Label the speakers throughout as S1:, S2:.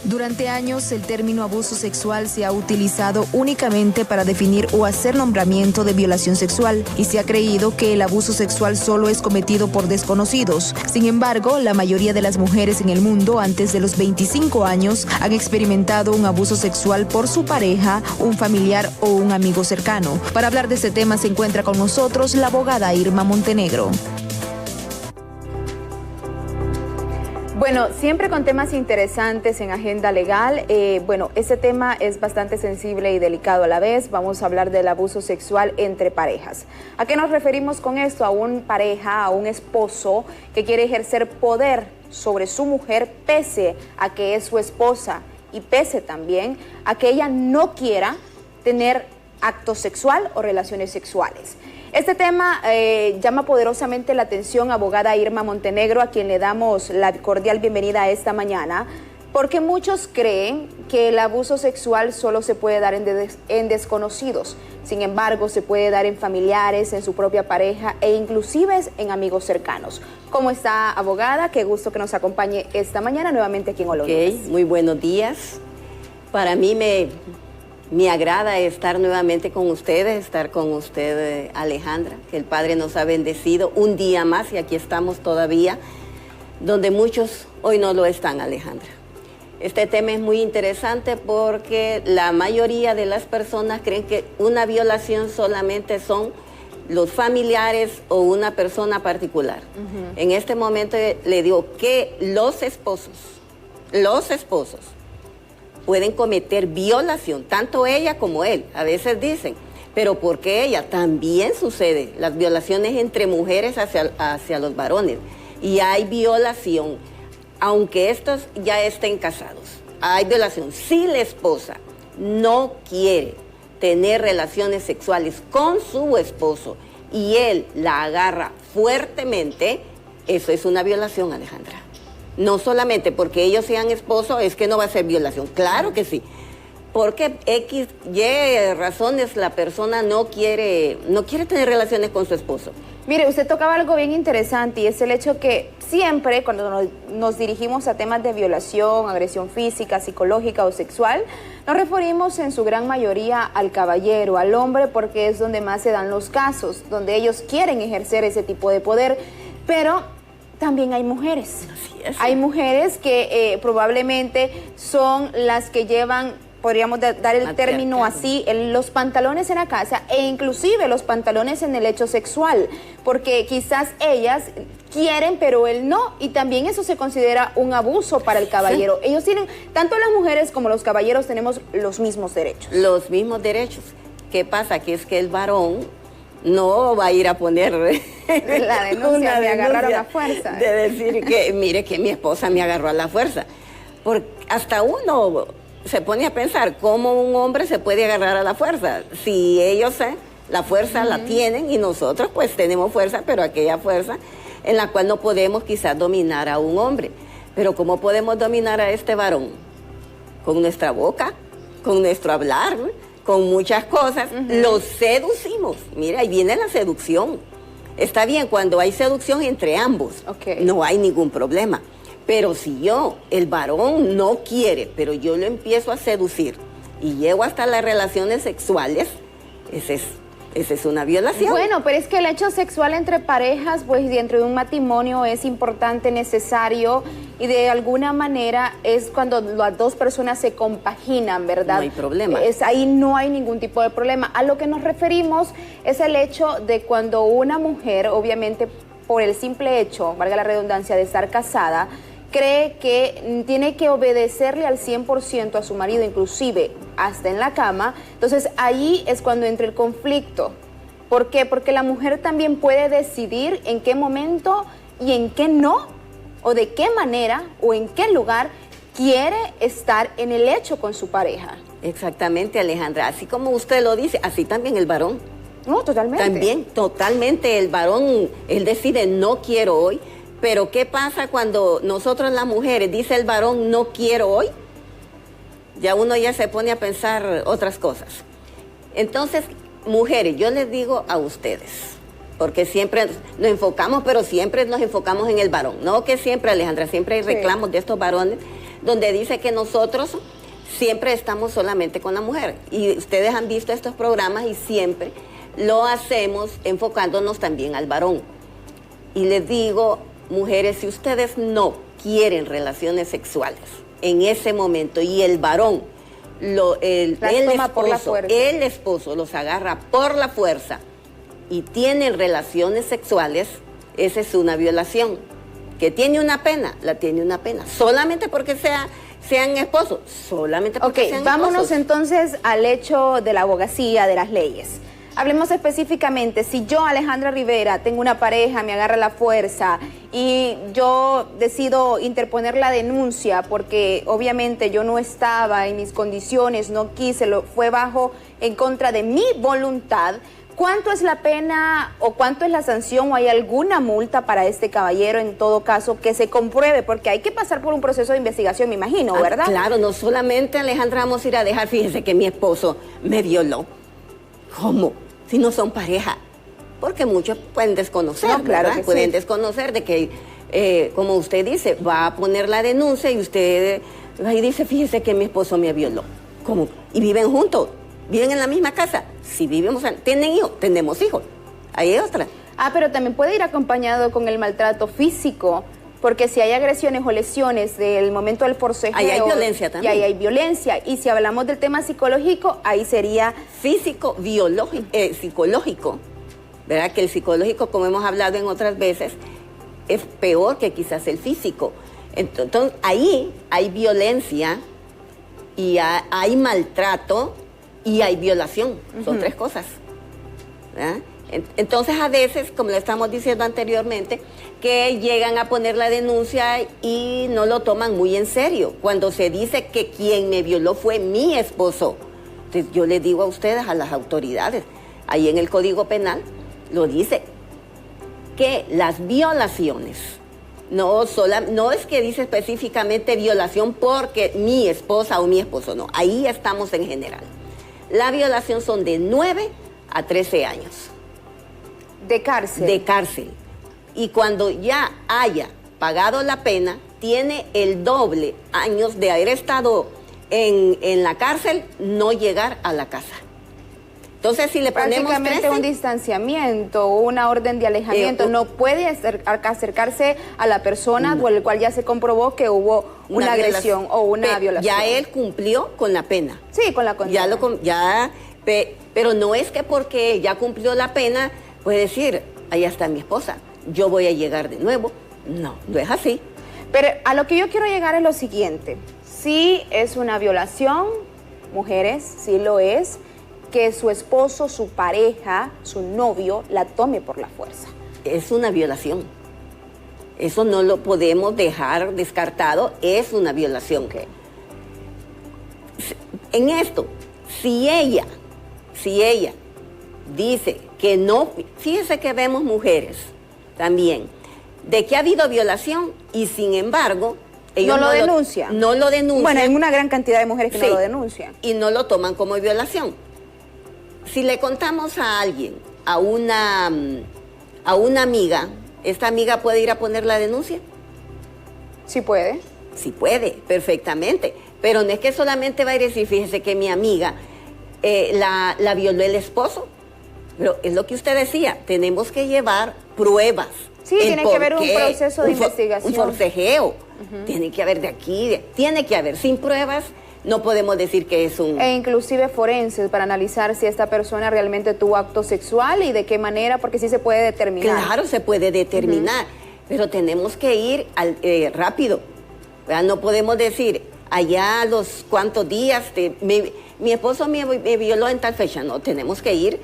S1: Durante años, el término abuso sexual se ha utilizado únicamente para definir o hacer nombramiento de violación sexual, y se ha creído que el abuso sexual solo es cometido por desconocidos. Sin embargo, la mayoría de las mujeres en el mundo antes de los 25 años han experimentado un abuso sexual por su pareja, un familiar o un amigo cercano. Para hablar de este tema se encuentra con nosotros la abogada Irma Montenegro.
S2: Bueno, siempre con temas interesantes en agenda legal. Este tema es bastante sensible y delicado a la vez. Vamos a hablar del abuso sexual entre parejas. ¿A qué nos referimos con esto? A una pareja, a un esposo que quiere ejercer poder sobre su mujer pese a que es su esposa y pese también a que ella no quiera tener acto sexual o relaciones sexuales. Este tema llama poderosamente la atención, abogada Irma Montenegro, a quien le damos la cordial bienvenida esta mañana, porque muchos creen que el abuso sexual solo se puede dar en desconocidos. Sin embargo, se puede dar en familiares, en su propia pareja e inclusive en amigos cercanos. ¿Cómo está, abogada? Qué gusto que nos acompañe esta mañana nuevamente aquí en Oloninas.
S3: Muy buenos días. Para mí me agrada estar nuevamente con ustedes, estar con usted, Alejandra, que el Padre nos ha bendecido un día más y aquí estamos todavía, donde muchos hoy no lo están, Alejandra. Este tema es muy interesante porque la mayoría de las personas creen que una violación solamente son los familiares o una persona particular. En este momento le digo que los esposos pueden cometer violación, tanto ella como él. A veces dicen, pero ¿por qué ella? También sucede las violaciones entre mujeres hacia los varones. Y hay violación, aunque estos ya estén casados. Hay violación. Si la esposa no quiere tener relaciones sexuales con su esposo y él la agarra fuertemente, eso es una violación, Alejandra. No solamente porque ellos sean esposos es que no va a ser violación, claro que sí. Porque X, Y razones la persona no quiere tener relaciones con su esposo.
S2: Mire, usted tocaba algo bien interesante y es el hecho que siempre cuando nos dirigimos a temas de violación, agresión física, psicológica o sexual, nos referimos en su gran mayoría al caballero, al hombre, porque es donde más se dan los casos, donde ellos quieren ejercer ese tipo de poder, pero también hay mujeres.
S3: Así es.
S2: Hay mujeres que probablemente son las que llevan, podríamos dar el término así, los pantalones en la casa e inclusive los pantalones en el hecho sexual, porque quizás ellas quieren pero él no, y también eso se considera un abuso para el caballero. Sí. Ellos tienen, tanto las mujeres como los caballeros tenemos los mismos derechos.
S3: Los mismos derechos. ¿Qué pasa? Que es que el varón no va a ir a poner
S2: la denuncia, me agarraron a fuerza.
S3: De decir que, mire que mi esposa me agarró a la fuerza. Porque hasta uno se pone a pensar cómo un hombre se puede agarrar a la fuerza. Si ellos la fuerza la tienen y nosotros pues tenemos fuerza, pero aquella fuerza en la cual no podemos quizás dominar a un hombre. Pero ¿cómo podemos dominar a este varón? Con nuestra boca, con nuestro hablar, con muchas cosas, los seducimos. Mira, ahí viene la seducción. Está bien, cuando hay seducción entre ambos, no hay ningún problema. Pero si el varón no quiere, pero yo lo empiezo a seducir y llego hasta las relaciones sexuales, esa es una violación.
S2: Bueno, pero es que el hecho sexual entre parejas, pues dentro de un matrimonio es importante, necesario, y de alguna manera es cuando las dos personas se compaginan, ¿verdad?
S3: No hay problema.
S2: Ahí no hay ningún tipo de problema. A lo que nos referimos es el hecho de cuando una mujer, obviamente por el simple hecho, valga la redundancia, de estar casada, cree que tiene que obedecerle al 100% a su marido, inclusive hasta en la cama. Entonces ahí es cuando entra el conflicto. ¿Por qué? Porque la mujer también puede decidir en qué momento y en qué no, o de qué manera o en qué lugar quiere estar en el hecho con su pareja.
S3: Exactamente, Alejandra. Así como usted lo dice, así también el varón.
S2: No, totalmente.
S3: También, totalmente. El varón, él decide, no quiero hoy. Pero ¿qué pasa cuando nosotros las mujeres, dice el varón, no quiero hoy? Ya uno ya se pone a pensar otras cosas. Entonces, mujeres, yo les digo a ustedes, porque siempre nos enfocamos, pero siempre nos enfocamos en el varón. No que siempre, Alejandra, siempre hay reclamos de estos varones donde dice que nosotros siempre estamos solamente con la mujer. Y ustedes han visto estos programas y siempre lo hacemos enfocándonos también al varón. Y les digo, mujeres, si ustedes no quieren relaciones sexuales en ese momento y el varón, el esposo los agarra por la fuerza y tienen relaciones sexuales, esa es una violación. Que tiene una pena, la tiene una pena. Solamente porque sean esposos, solamente porque sean esposos.
S2: Vámonos entonces al hecho de la abogacía, de las leyes. Hablemos específicamente, si yo, Alejandra Rivera, tengo una pareja, me agarra la fuerza y yo decido interponer la denuncia porque obviamente yo no estaba en mis condiciones, no quise, fue en contra de mi voluntad, ¿cuánto es la pena o cuánto es la sanción o hay alguna multa para este caballero en todo caso que se compruebe? Porque hay que pasar por un proceso de investigación, me imagino, ¿verdad?
S3: Claro, no solamente, Alejandra, vamos a ir a dejar, fíjese que mi esposo me violó. ¿Cómo? Si no son pareja. Porque muchos pueden desconocer,
S2: no, claro,
S3: ¿verdad? Pueden desconocer de que, como usted dice, va a poner la denuncia y usted ahí dice, fíjese que mi esposo me violó. ¿Cómo? Y viven juntos. ¿Viven en la misma casa? Si vivimos, ¿tienen hijos? Tenemos hijos. Ahí hay otra.
S2: Pero también puede ir acompañado con el maltrato físico, porque si hay agresiones o lesiones del momento del forcejeo...
S3: Ahí hay violencia también.
S2: Y ahí hay violencia. Y si hablamos del tema psicológico, ahí sería...
S3: Físico, biológico, psicológico. ¿Verdad? Que el psicológico, como hemos hablado en otras veces, es peor que quizás el físico. Entonces, ahí hay violencia y hay maltrato y hay violación. Son tres cosas. ¿Verdad? Entonces, a veces, como le estamos diciendo anteriormente, que llegan a poner la denuncia y no lo toman muy en serio. Cuando se dice que quien me violó fue mi esposo. Entonces, yo les digo a ustedes, a las autoridades, ahí en el Código Penal, lo dice, que las violaciones, no es que dice específicamente violación porque mi esposa o mi esposo, no, ahí estamos en general. La violación son de 9 a 13 años.
S2: ¿De cárcel?
S3: De cárcel. Y cuando ya haya pagado la pena, tiene el doble años de haber estado en la cárcel, no llegar a la casa. Entonces, si le ponemos
S2: prácticamente un distanciamiento, una orden de alejamiento, no puede acercarse a la persona por el cual ya se comprobó que hubo una agresión o una violación.
S3: Ya él cumplió con la pena.
S2: Sí, con la condena.
S3: Pero no es que porque ya cumplió la pena, puede decir, allá está mi esposa, yo voy a llegar de nuevo. No, no es así.
S2: Pero a lo que yo quiero llegar es lo siguiente. Sí es una violación, mujeres, sí lo es, que su esposo, su pareja, su novio, la tome por la fuerza.
S3: Es una violación. Eso no lo podemos dejar descartado, es una violación.
S2: Okay.
S3: En esto, si ella dice que no, fíjese que vemos mujeres también, de que ha habido violación y sin embargo...
S2: ellos no lo denuncian.
S3: No lo denuncian.
S2: Bueno, hay una gran cantidad de mujeres que no lo denuncian.
S3: Y no lo toman como violación. Si le contamos a alguien, a una amiga, ¿esta amiga puede ir a poner la denuncia?
S2: Sí puede.
S3: Sí puede, perfectamente. Pero no es que solamente va a ir a decir, fíjese que mi amiga la violó el esposo. Pero es lo que usted decía, tenemos que llevar pruebas.
S2: Sí, tiene que haber un proceso de investigación.
S3: Un forcejeo. Tiene que haber de aquí, tiene que haber. Sin pruebas no podemos decir que es un...
S2: E inclusive forenses para analizar si esta persona realmente tuvo acto sexual y de qué manera, porque sí se puede determinar.
S3: Claro, se puede determinar, pero tenemos que ir rápido. ¿Verdad? No podemos decir, allá a los cuantos días, mi esposo me violó en tal fecha. No, tenemos que ir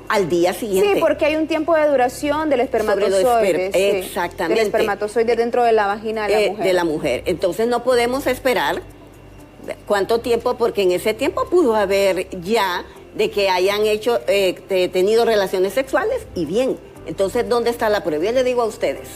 S3: al día siguiente.
S2: Sí, porque hay un tiempo de duración del espermatozoide.
S3: Exactamente.
S2: Del espermatozoide dentro de la vagina de la mujer.
S3: De la mujer. Entonces no podemos esperar cuánto tiempo, porque en ese tiempo pudo haber ya de que hayan tenido relaciones sexuales y bien. Entonces, ¿dónde está la prueba? Yo le digo a ustedes,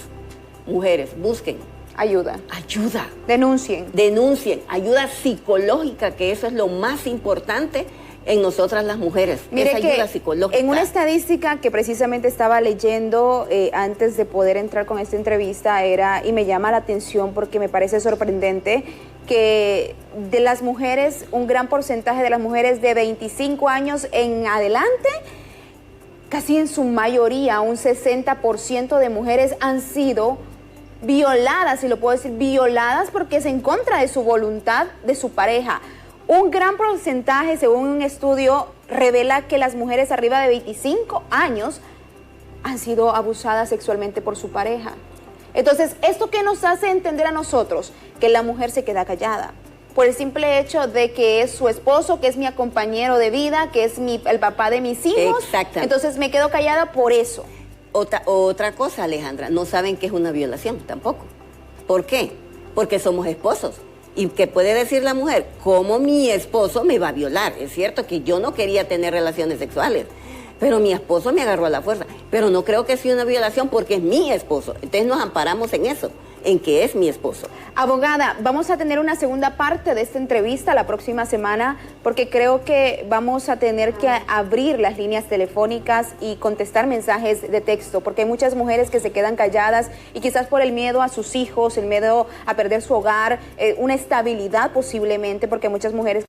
S3: mujeres, busquen.
S2: Ayuda.
S3: Ayuda.
S2: Denuncien.
S3: Denuncien. Ayuda psicológica, que eso es lo más importante en nosotras las mujeres.
S2: Mire,
S3: esa ayuda psicológica.
S2: En una estadística que precisamente estaba leyendo antes de poder entrar con esta entrevista y me llama la atención porque me parece sorprendente, que de las mujeres, un gran porcentaje de las mujeres de 25 años en adelante, casi en su mayoría, un 60% de mujeres han sido violadas, si lo puedo decir, violadas porque es en contra de su voluntad de su pareja. Un gran porcentaje, según un estudio, revela que las mujeres arriba de 25 años han sido abusadas sexualmente por su pareja. Entonces, ¿esto qué nos hace entender a nosotros? Que la mujer se queda callada por el simple hecho de que es su esposo, que es mi compañero de vida, que es el papá de mis hijos.
S3: Exactamente.
S2: Entonces me quedo callada por eso.
S3: Otra cosa, Alejandra, no saben que es una violación tampoco. ¿Por qué? Porque somos esposos. ¿Y qué puede decir la mujer? ¿Cómo mi esposo me va a violar? Es cierto que yo no quería tener relaciones sexuales, pero mi esposo me agarró a la fuerza. Pero no creo que sea una violación porque es mi esposo. Entonces nos amparamos en eso, en que es mi esposo.
S2: Abogada, vamos a tener una segunda parte de esta entrevista la próxima semana porque creo que vamos a tener que abrir las líneas telefónicas y contestar mensajes de texto porque hay muchas mujeres que se quedan calladas y quizás por el miedo a sus hijos, el miedo a perder su hogar, una estabilidad posiblemente, porque hay muchas mujeres